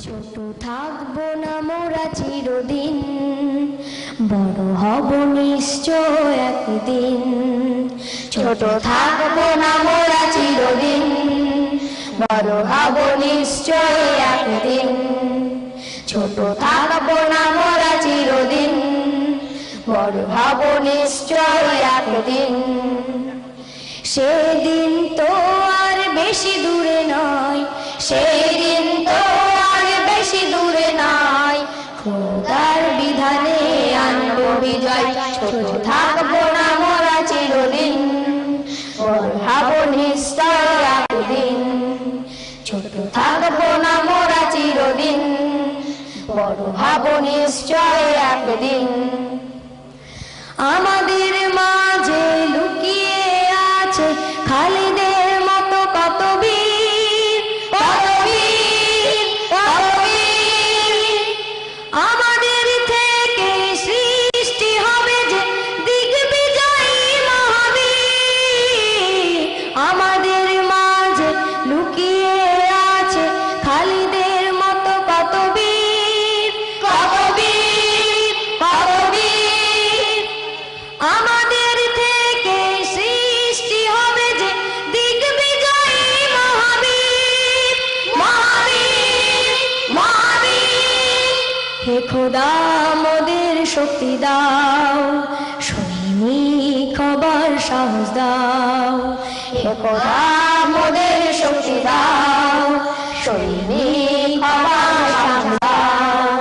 ছোট থাকবো না মোরা চিরদিন, বড় হব নিশ্চয় একদিন। ছোট থাকবো না মোরা চিরদিন, বড় হব নিশ্চয় একদিন। ছোট থাকবো না মোরা চিরদিন, বড় হব নিশ্চয় একদিন। সেদিন তো আর বেশি দূরে নয়, সেদিন তো আর বেশি দূরে নয়, খোদার বিধানে আনবো বিজয়। ছোট থাকবো না মোরা চিরদিন, বড় হব নিশ্চয় একদিন। ছোট থাকবো না মোরা চিরদিন, বড় হব নিশ্চয় একদিন। আমাদের মাঝে লুকিয়ে আছে খালিদের মতো কত বীর, কত বীর, কত বীর। আমাদের থেকে সৃষ্টি হবে যে দিগ্বিজয়ী মহাবীর। আমাদের মাঝে লুকিয়ে আছে খালিদের মতো কত বীর, কত বীর, কত বীর। আমাদের থেকে সৃষ্টি হবে যে দিগ্বিজয়ী মহাবীর, মহাবীর, মহাবীর। হে খোদা মোদের শক্তি দাও, সৈনিক হবার সাহস দাও। হে খোদা মোদের শক্তি দাও, সৈনিক হবার সাহস দাও।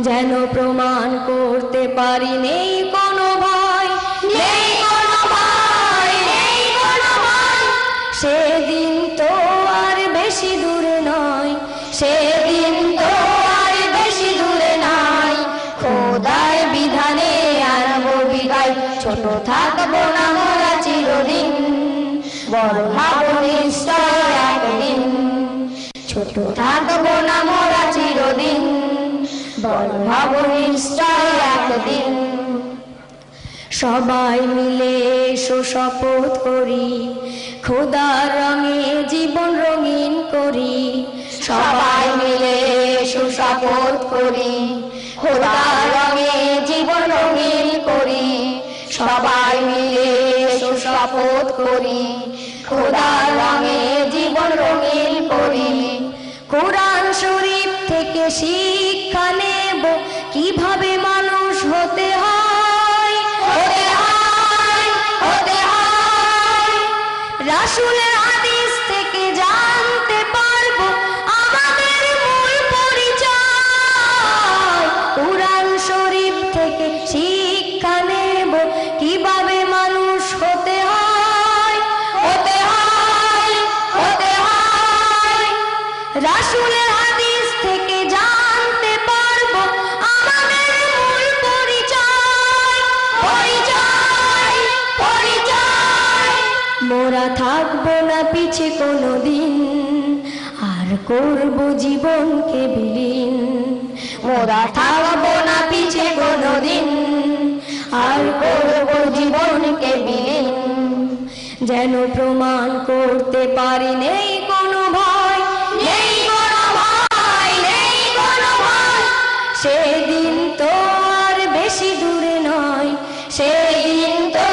যেন প্রমাণ করতে পারি নেই কোনো ভয়, নেই কোনো ভয়, নেই কোনো ভয়। সেদিন তো আর বেশি দূরে নয়, সেদিন তো আর বেশি দূরে নয়, খোদার বিধানে আনবো বিজয়। ছোট থাকবো না মোরা চিরদিন, বড় হব নিশ্চয় একদিন। ছোট থাকবো না মোরা চিরদিন, বড় হব নিশ্চয় একদিন। সবাই মিলে এসো শপথ করি, খোদার রঙে জীবন রঙিন করি। সবাই মিলে এসো শপথ করি, খোদার রঙে জীবন রঙিন করি। সবাই মিলে এসো শপথ করি, খোদার রঙে জীবন রঙিন করি। কোরআন শরীফ থেকে শিক্ষা নেব কিভাবে মানুষ হতে হয়, হতে হয়, হতে হয়। রাসূলের হাদিস থেকে জানতে পারবো আমাদের মূল পরিচয়। কোরআন শরীফ থেকে শিক্ষা নেব কিভাবে মানুষ হতে হয়, হতে হয়, হতে হয়। রাসূলের হাদিস থেকে জানতে পারবো আমাদের মূল পরিচয়, পরিচয়, পরিচয়। মোরা থাকবো না পিছে কোনোদিন, আর করবো জীবনকে বিলীন। মোরা থাকবো না পিছে কোনোদিন, আর করবো জীবনকে বিলীন। যেন প্রমাণ করতে পারি নেই কোনো ভয়, নেই কোনো ভয়, নেই কোনো ভয়। সেদিন তো আর বেশি দূরে নয়, সেদিন তো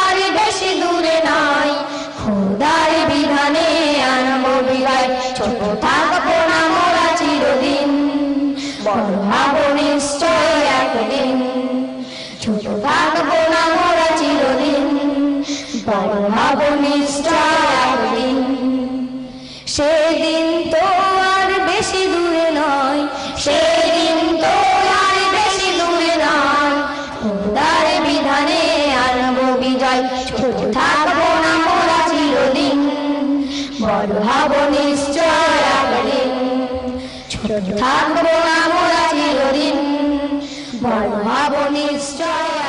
আর বেশি দূরে নয়, খোদার বিধানে আনবো বিজয়। ছোট থাকবো না মোরা চিরদিন, বড় হব নিশ্চয় একদিন। ছোট থাকবো না মোরা চিরদিন, বড় হব নিশ্চয় একদিন। সেদিন তো আর বেশি দূরে নয়, সেদিন তো আর বেশি দূরে নয়, খোদার বিধানে আনবো বিজয়। ছোট থাকবো না মোরা চিরদিন, বড় হব নিশ্চয় একদিন। ছোট থাকবো না মোরা চিরদিন, বড় হব নিশ্চয়।